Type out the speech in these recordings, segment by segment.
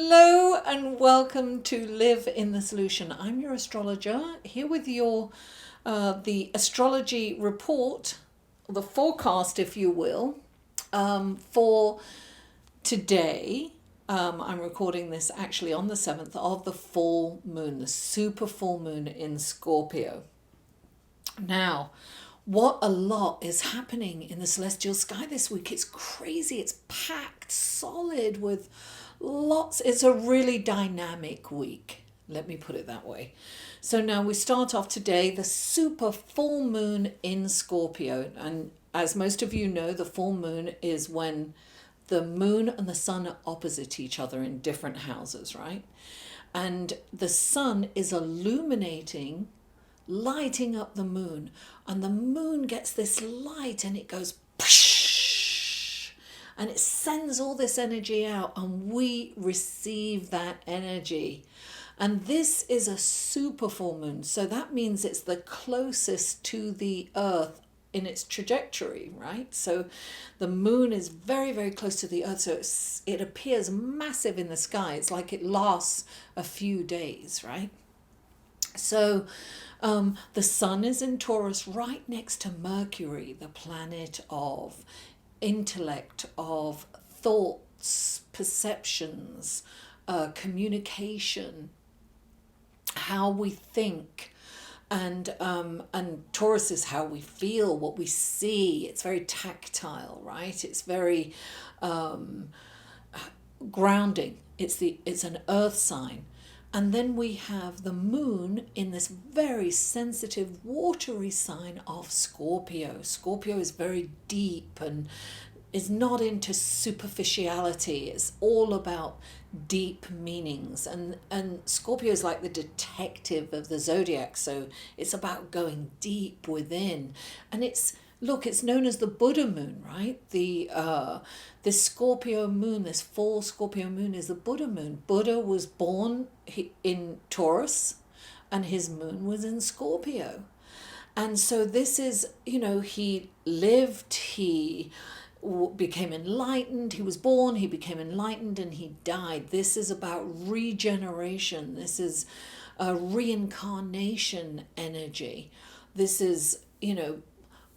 Hello and welcome to Live in the Solution. I'm your astrologer here with your the astrology report, the forecast, if you will, for today. I'm recording this actually on the 7th of the full moon, the super full moon in Scorpio. Now, what a lot is happening in the celestial sky this week. It's crazy. It's packed solid with lots. It's a really dynamic week. Let me put it that way. So now we start off today, the super full moon in Scorpio. And as most of you know, the full moon is when the moon and the sun are opposite each other in different houses, right? And the sun is illuminating, lighting up the moon, and the moon gets this light and it goes psh, and it sends all this energy out and we receive that energy. And this is a super full moon, so that means it's the closest to the earth in its trajectory, right? So the moon is very, very close to the earth, so it appears massive in the sky. It's like it lasts a few days, right? So the sun is in Taurus right next to Mercury, the planet of intellect, of thoughts, perceptions, communication, how we think. And Taurus is how we feel, what we see. It's very tactile, right? It's very grounding. It's an earth sign. And then we have the moon in this very sensitive, watery sign of Scorpio. Scorpio is very deep and is not into superficiality. It's all about deep meanings. And Scorpio is like the detective of the zodiac. So it's about going deep within. And it's known as the Buddha moon, right? This Scorpio moon, this full Scorpio moon is the Buddha moon. Buddha was born in Taurus and his moon was in Scorpio. And so this is, he lived, he became enlightened, he was born, he became enlightened, and he died. This is about regeneration. This is a reincarnation energy. This is,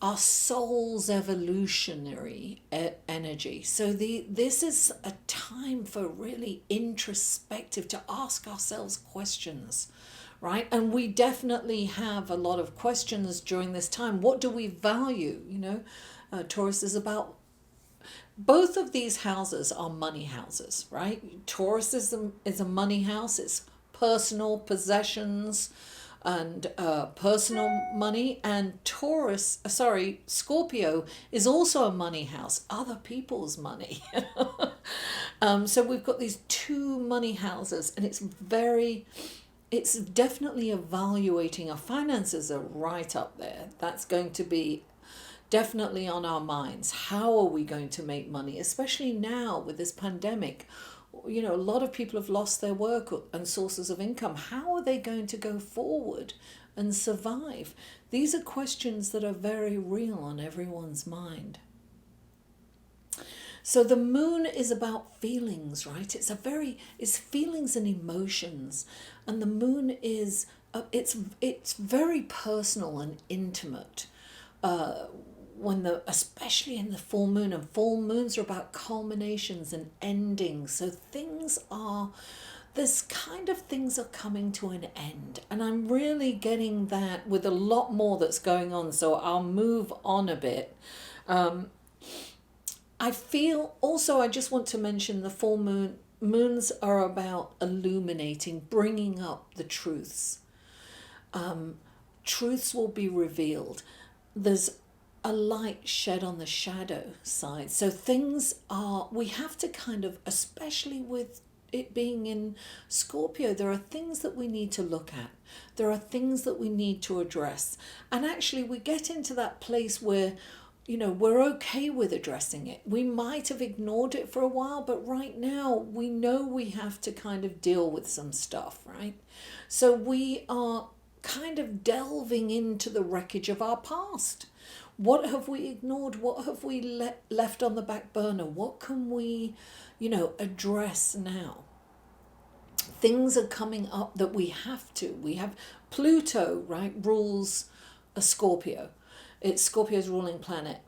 our soul's evolutionary energy. So this is a time for really introspective, to ask ourselves questions, right? And we definitely have a lot of questions during this time. What do we value? Taurus is about, both of these houses are money houses, right? Taurus is a money house. It's personal possessions and personal money, and Scorpio is also a money house, other people's money. So we've got these two money houses, and it's definitely evaluating. Our finances are right up there. That's going to be definitely on our minds. How are we going to make money, especially now with this pandemic? A lot of people have lost their work and sources of income. How are they going to go forward and survive? These are questions that are very real on everyone's mind. So the moon is about feelings, right? It's feelings and emotions. And the moon is, it's very personal and intimate. Especially in the full moon, and full moons are about culminations and endings. So things are coming to an end. And I'm really getting that with a lot more that's going on. So I'll move on a bit. I feel also, I just want to mention the full moons are about illuminating, bringing up the truths. Truths will be revealed. There's a light shed on the shadow side. So we have to kind of, especially with it being in Scorpio, there are things that we need to look at. There are things that we need to address. And actually we get into that place where, we're okay with addressing it. We might have ignored it for a while, but right now we know we have to kind of deal with some stuff, right? So we are kind of delving into the wreckage of our past. What have we ignored? What have we left on the back burner? What can we, address now? things are coming up that we have Pluto, right, rules a Scorpio. It's Scorpio's ruling planet,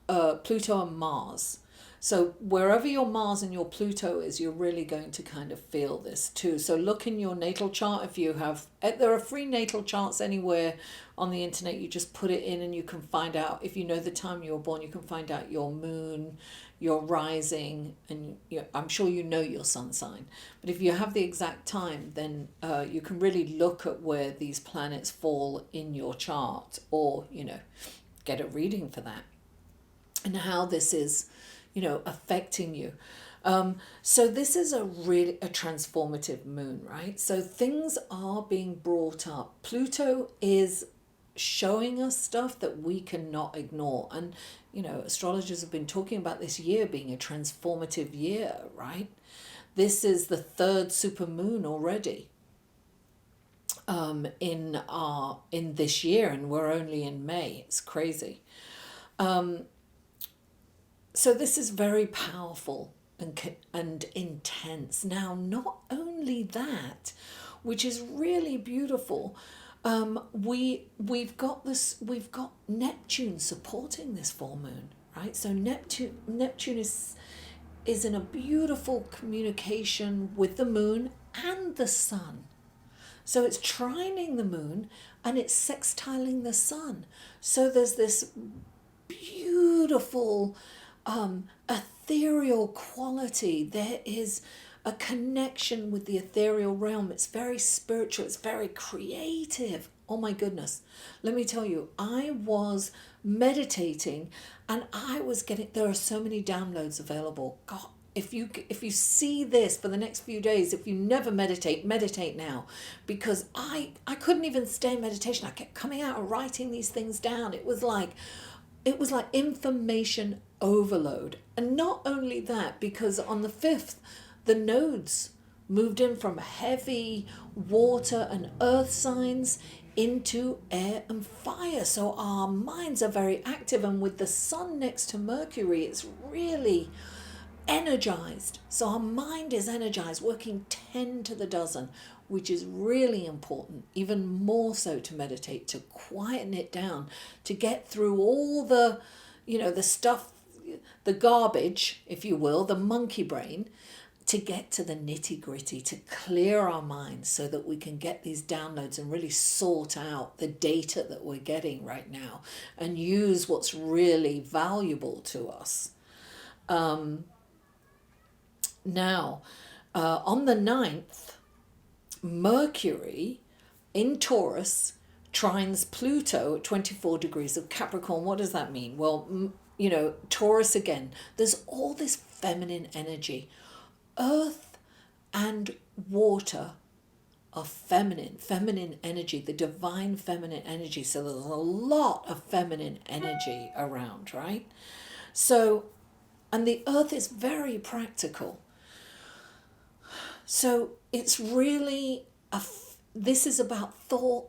Pluto and Mars. So wherever your Mars and your Pluto is, you're really going to kind of feel this too. So look in your natal chart. If you have, there are free natal charts anywhere on the internet. You just put it in and you can find out, if you know the time you were born, you can find out your moon, your rising, and I'm sure you know your sun sign. But if you have the exact time, then you can really look at where these planets fall in your chart, or, get a reading for that, and how this is affecting you. So this is a transformative moon, right? So things are being brought up. Pluto is showing us stuff that we cannot ignore. And, astrologers have been talking about this year being a transformative year, right? This is the third super moon already in this year, and we're only in May. It's crazy. So this is very powerful and intense. Now, not only that, which is really beautiful, we've got Neptune supporting this full moon, right? So Neptune is in a beautiful communication with the moon and the sun. So it's trining the moon and it's sextiling the sun. So there's this beautiful ethereal quality. There is a connection with the ethereal realm. It's very spiritual. It's very creative. Oh my goodness. Let me tell you, I was meditating and there are so many downloads available. God, if you see this for the next few days, if you never meditate now, because I couldn't even stay in meditation. I kept coming out and writing these things down. It was like information overload. And not only that, because on the 5th, the nodes moved in from heavy water and earth signs into air and fire. So our minds are very active, and with the sun next to Mercury, it's really energized. So our mind is energized, working 10 to the dozen, which is really important, even more so to meditate, to quieten it down, to get through all the, the stuff, the garbage, if you will, the monkey brain, to get to the nitty gritty, to clear our minds so that we can get these downloads and really sort out the data that we're getting right now and use what's really valuable to us. Now, on the 9th, Mercury in Taurus trines Pluto at 24 degrees of Capricorn. What does that mean? Well, Taurus again, there's all this feminine energy. Earth and water are feminine energy, the divine feminine energy. So there's a lot of feminine energy around, right? So, and the earth is very practical. So it's really, this is about thought,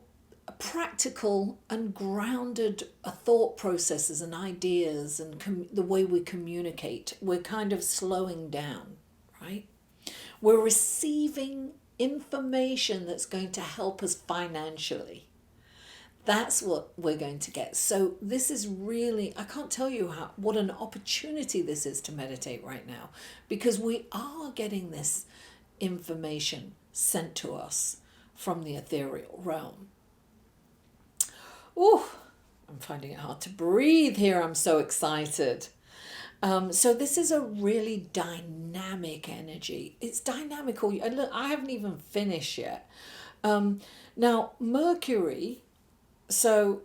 practical and grounded thought processes and ideas and the way we communicate. We're kind of slowing down, right? We're receiving information that's going to help us financially. That's what we're going to get. So this is really, I can't tell you what an opportunity this is to meditate right now, because we are getting this information sent to us from the ethereal realm. Ooh, I'm finding it hard to breathe here. I'm so excited. So this is a really dynamic energy. It's dynamical. And look, I haven't even finished yet. Now, Mercury, so,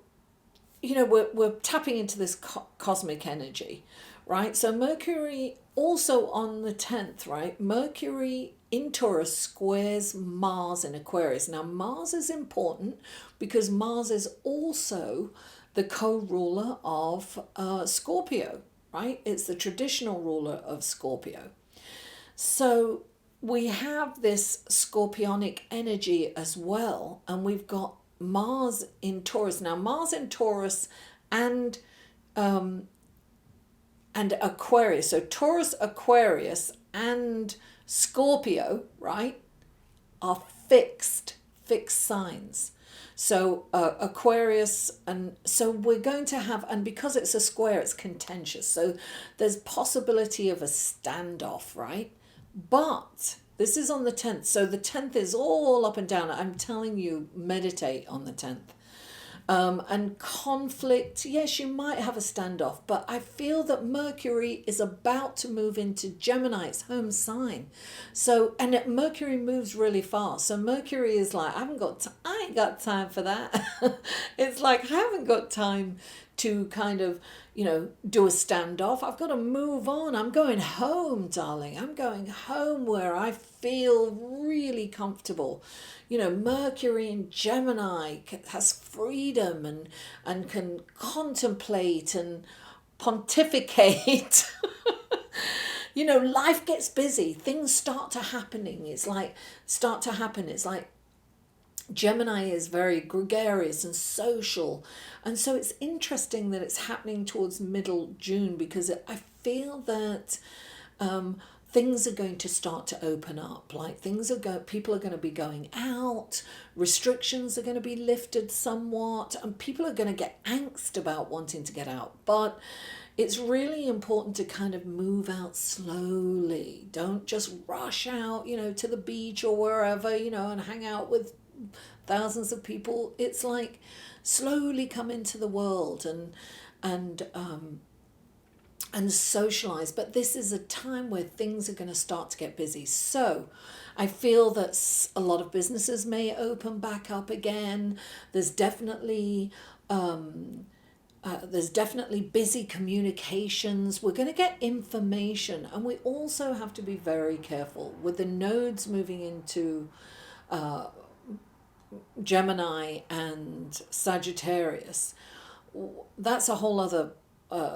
we're tapping into this cosmic energy, right? So Mercury also on the 10th, right? Mercury in Taurus squares Mars in Aquarius. Now, Mars is important because Mars is also the co-ruler of Scorpio, right? It's the traditional ruler of Scorpio. So we have this scorpionic energy as well, and we've got Mars in Taurus. Now, Mars in Taurus and Aquarius. So Taurus, Aquarius, and Scorpio, right, are fixed signs. So Aquarius, and so we're going to have, and because it's a square, it's contentious. So there's possibility of a standoff, right? But this is on the 10th. So the 10th is all up and down. I'm telling you, meditate on the 10th. And conflict, yes, you might have a standoff, but I feel that Mercury is about to move into Gemini, its home sign. So, and Mercury moves really fast. So Mercury is like, I ain't got time for that. It's like, I haven't got time to kind of, do a standoff. I've got to move on. I'm going home, darling. I'm going home where I feel really comfortable. Mercury in Gemini has freedom and can contemplate and pontificate. Life gets busy. Things start to happen. It's like Gemini is very gregarious and social. And so it's interesting that it's happening towards middle June, because I feel that things are going to start to open up. Like people are going to be going out, restrictions are going to be lifted somewhat, and people are going to get angst about wanting to get out. But it's really important to kind of move out slowly. Don't just rush out, to the beach or wherever, and hang out with thousands of people. It's like slowly come into the world and socialize. But this is a time where things are going to start to get busy. So I feel that a lot of businesses may open back up again. There's definitely busy communications. We're going to get information, and we also have to be very careful with the nodes moving into Gemini and Sagittarius. That's a whole other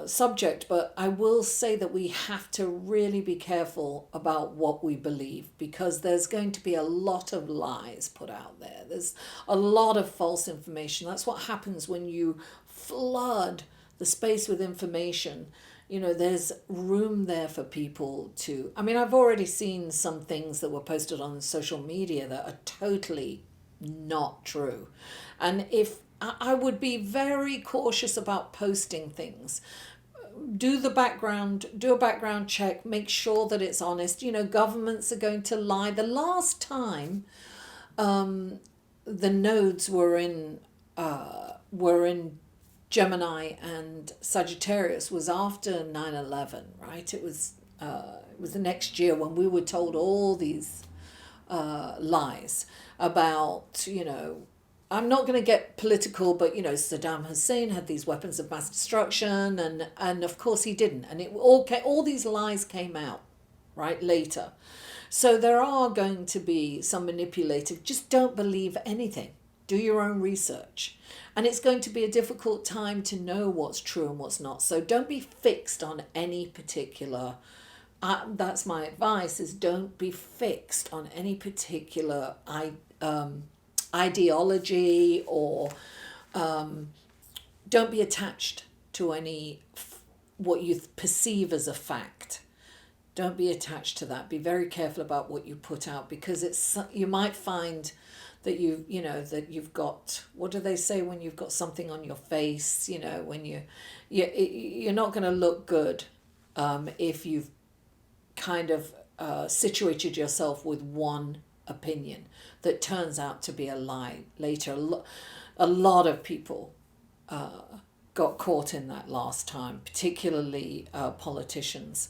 subject, but I will say that we have to really be careful about what we believe, because there's going to be a lot of lies put out there. There's a lot of false information. That's what happens when you flood the space with information. There's room there for people to, I've already seen some things that were posted on social media that are totally not true. And if I would be very cautious about posting things. Do a background check, make sure that it's honest. Governments are going to lie. The last time the nodes were in Gemini and Sagittarius was after 9/11, right? It was the next year when we were told all these lies about, I'm not going to get political, but Saddam Hussein had these weapons of mass destruction, and of course he didn't, and all these lies came out right later. So there are going to be some manipulative. Just don't believe anything. Do your own research, and it's going to be a difficult time to know what's true and what's not. So don't be fixed on any particular. That's my advice: is don't be fixed on any particular ideology, or don't be attached to any what you perceive as a fact. Don't be attached to that. Be very careful about what you put out, because you might find that you've got, what do they say when you've got something on your face, when you're not going to look good if you've kind of situated yourself with one opinion that turns out to be a lie later. A lot of people got caught in that last time, particularly politicians.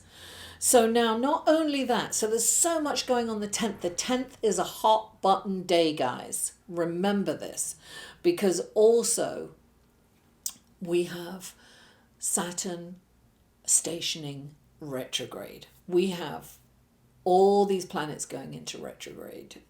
So now, not only that, so there's so much going on the 10th. The 10th is a hot button day, guys. Remember this, because also we have Saturn stationing retrograde. We have all these planets going into retrograde.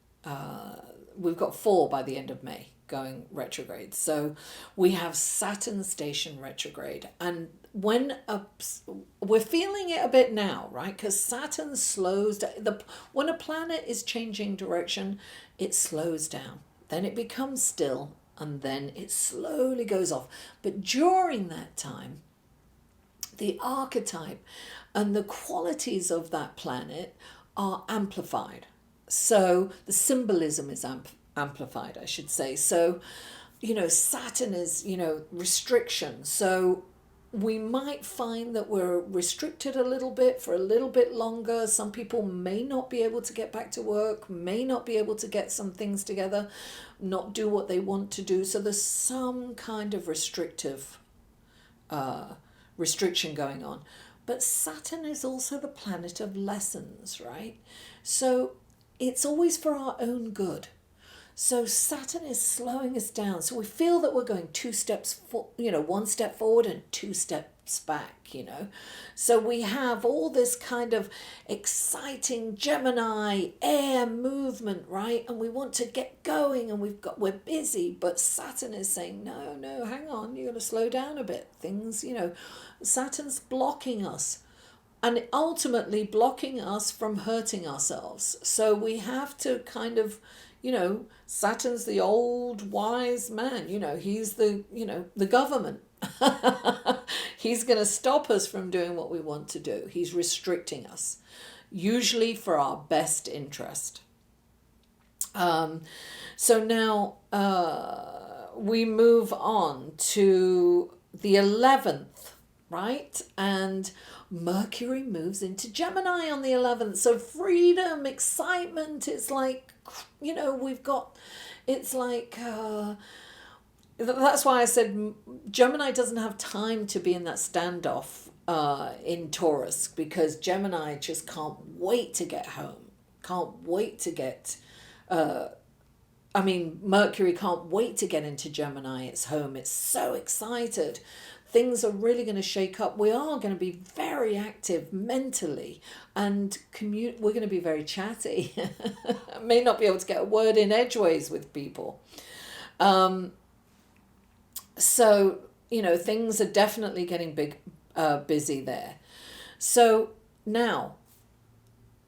We've got 4 by the end of May going retrograde. So we have Saturn station retrograde. And we're feeling it a bit now, right? Because Saturn slows down. When a planet is changing direction, it slows down. Then it becomes still, and then it slowly goes off. But during that time, the archetype and the qualities of that planet are amplified. So the symbolism is amplified, I should say. So, Saturn is, restriction. So we might find that we're restricted a little bit for a little bit longer. Some people may not be able to get back to work, may not be able to get some things together, not do what they want to do. So there's some kind of restriction going on. But Saturn is also the planet of lessons, right? So it's always for our own good. So Saturn is slowing us down. So we feel that we're going one step forward and two steps back, So we have all this kind of exciting Gemini air movement, right? And we want to get going and we're busy, but Saturn is saying, no, hang on, you got to slow down a bit. Things, Saturn's blocking us. And ultimately blocking us from hurting ourselves. So we have to kind of, Saturn's the old wise man, he's the government. He's going to stop us from doing what we want to do. He's restricting us, usually for our best interest. So now we move on to the 11th, right? And Mercury moves into Gemini on the 11th. So freedom, excitement, it's like, that's why I said Gemini doesn't have time to be in that standoff in Taurus, because Gemini just can't wait to get home, can't wait to get, Mercury can't wait to get into Gemini, its home. It's so excited. Things are really going to shake up. We are going to be very active mentally and we're going to be very chatty. May not be able to get a word in edgeways with people. So, things are definitely getting busy there. So now,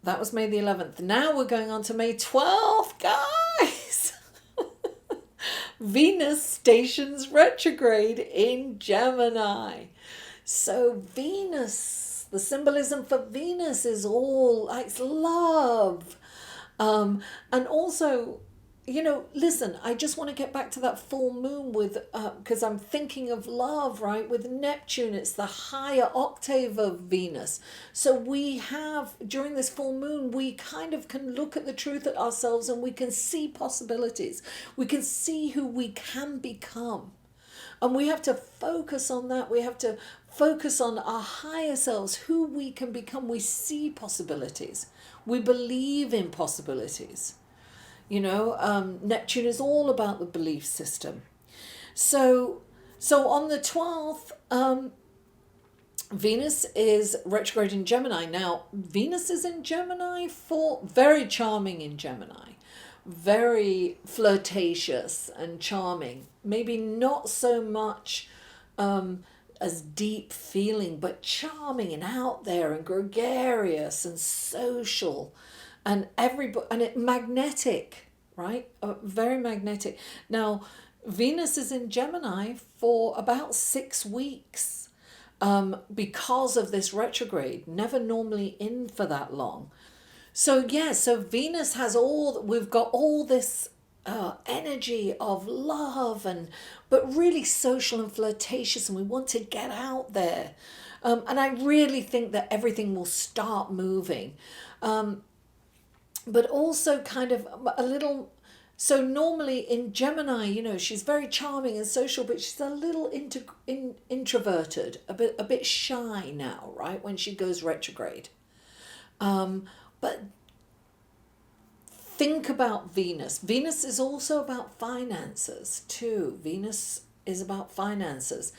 that was May the 11th. Now we're going on to May 12th, guys. Venus stations retrograde in Gemini. So Venus, the symbolism for Venus is all like love. And also, listen, I just want to get back to that full moon because I'm thinking of love, right? With Neptune, it's the higher octave of Venus. So we have, during this full moon, we kind of can look at the truth at ourselves and we can see possibilities. We can see who we can become. And we have to focus on that. We have to focus on our higher selves, who we can become. We see possibilities. We believe in possibilities. Neptune is all about the belief system. So on the 12th, Venus is retrograde in Gemini. Now, Venus is in Gemini very charming in Gemini, very flirtatious and charming. Maybe not so much as deep feeling, but charming and out there and gregarious and social. And magnetic, right? Very magnetic. Now, Venus is in Gemini for about 6 weeks because of this retrograde. Never normally in for that long. So Venus has we've got all this energy of love but really social and flirtatious, and we want to get out there. And I really think that everything will start moving. But also kind of a little, so normally in Gemini, she's very charming and social, but she's a little introverted, a bit shy now, right, when she goes retrograde. But think about Venus. Venus is also about finances too. Venus is about finances.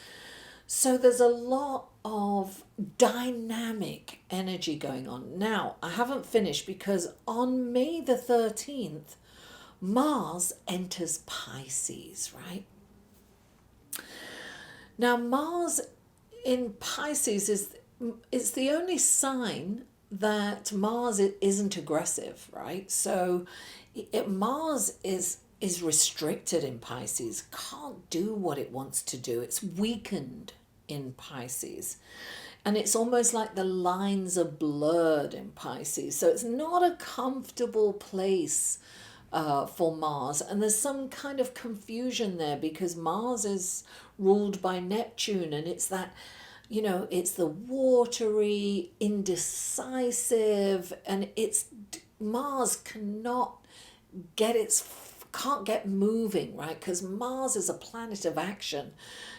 So there's a lot of dynamic energy going on. Now, I haven't finished because on May the 13th, Mars enters Pisces, right? Now, Mars in Pisces it's the only sign that Mars isn't aggressive, right? So Mars is restricted in Pisces, can't do what it wants to do. It's weakened in Pisces. And it's almost like the lines are blurred in Pisces. So it's not a comfortable place for Mars. And there's some kind of confusion there because Mars is ruled by Neptune, and it's that, you know, it's the watery, indecisive, and it's Mars can't get moving, right? Because Mars is a planet of action.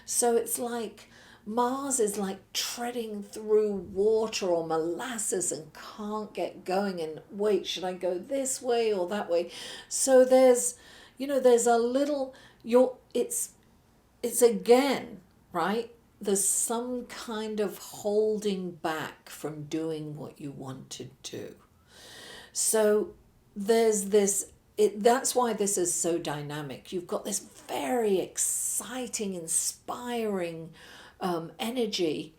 So it's like Mars is like treading through water or molasses and can't get going, and wait, should I go this way or that way? So there's, you know, there's a little, it's again, right? There's some kind of holding back from doing what you want to do. So there's this, that's why this is so dynamic. You've got this very exciting, inspiring energy,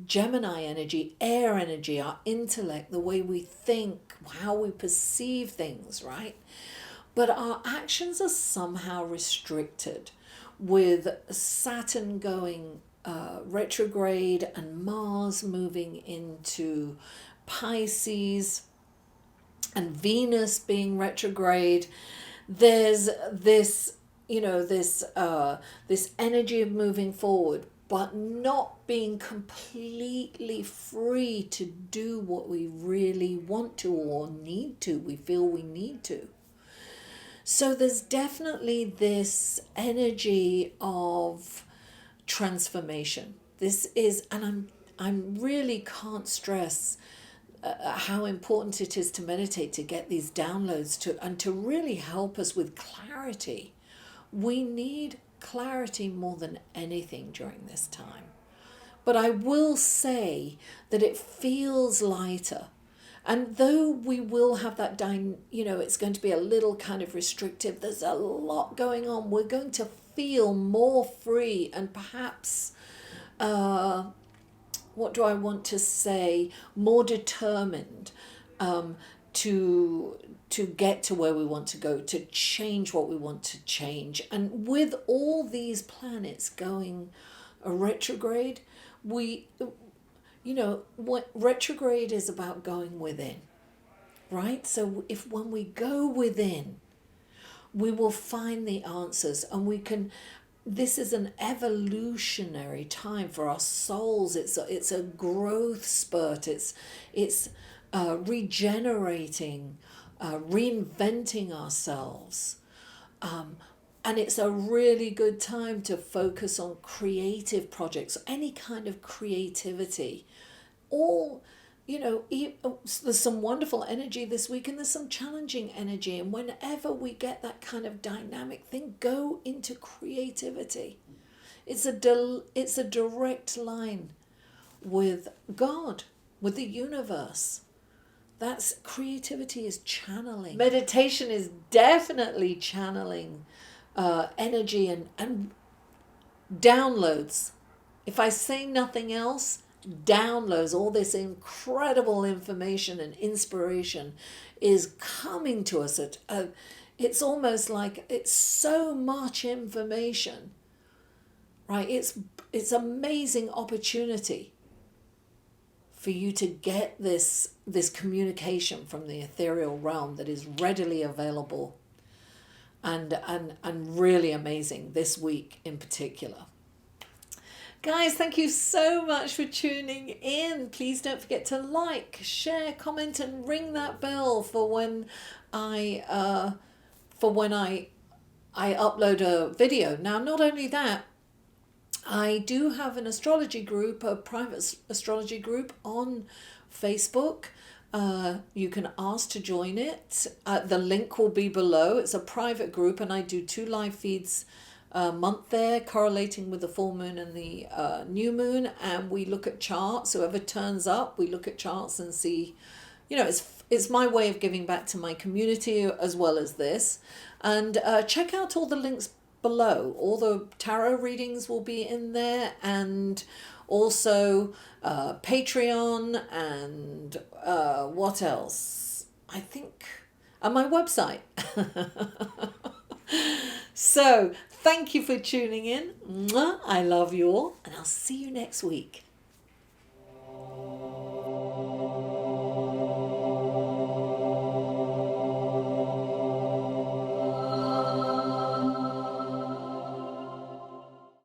Gemini energy, air energy, our intellect, the way we think, how we perceive things, right? But our actions are somehow restricted with Saturn going retrograde and Mars moving into Pisces and Venus being retrograde. There's this, you know, this energy of moving forward, but not being completely free to do what we really want to or need to, we feel we need to. So there's definitely this energy of transformation. This is, and I'm really can't stress how important it is to meditate, to get these downloads, and to really help us with clarity. We need clarity more than anything during this time. But I will say that it feels lighter. And though we will have that, you know, it's going to be a little kind of restrictive, there's a lot going on. We're going to feel more free and perhaps, what do I want to say, more determined to get to where we want to go, to change what we want to change. And with all these planets going retrograde, you know, what retrograde is about going within, right? So when we go within, we will find the answers, and this is an evolutionary time for our souls. It's a growth spurt. It's regenerating, reinventing ourselves. And it's a really good time to focus on creative projects, any kind of creativity. All, you know, there's some wonderful energy this week and there's some challenging energy. And whenever we get that kind of dynamic thing, go into creativity. It's a direct line with God, with the universe. That's creativity is channeling. Meditation is definitely channeling energy and downloads. If I say nothing else, downloads, all this incredible information and inspiration is coming to us. It's almost like it's so much information, right? It's amazing opportunity for you to get this communication from the ethereal realm that is readily available and really amazing this week in particular. Guys, thank you so much for tuning in. Please don't forget to like, share, comment, and ring that bell for when I upload a video. Now, not only that, I do have an astrology group, a private astrology group on Facebook. You can ask to join it. The link will be below. It's a private group, and I do 2 live feeds a month there, correlating with the full moon and the new moon, and we look at charts. Whoever turns up, we look at charts and see, you know, it's my way of giving back to my community as well as this. And check out all the links below. All the tarot readings will be in there, and also Patreon, and what else? I think, and my website. So thank you for tuning in. I love you all, and I'll see you next week.